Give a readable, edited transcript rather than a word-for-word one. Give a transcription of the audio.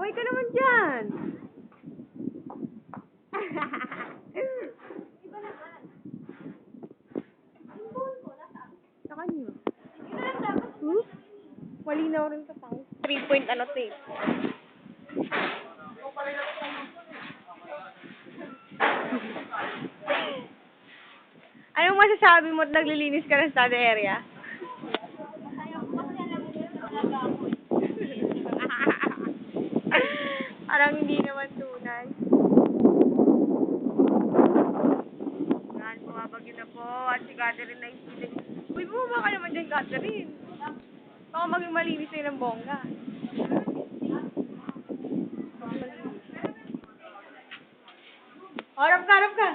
Kaway ka naman dyan. Sa kanya. Malinaw rin sa tao. 3-point ano to eh. Anong masasabi mo at naglilinis ka ng study area? Parang hindi naman tunay. Yan, bumabagyo na po. At si Catherine na isilig. Uy, bumaba ka naman dyan, Catherine. Baka maging malinis sa'yo ng bongga. Harap ka, harap ka.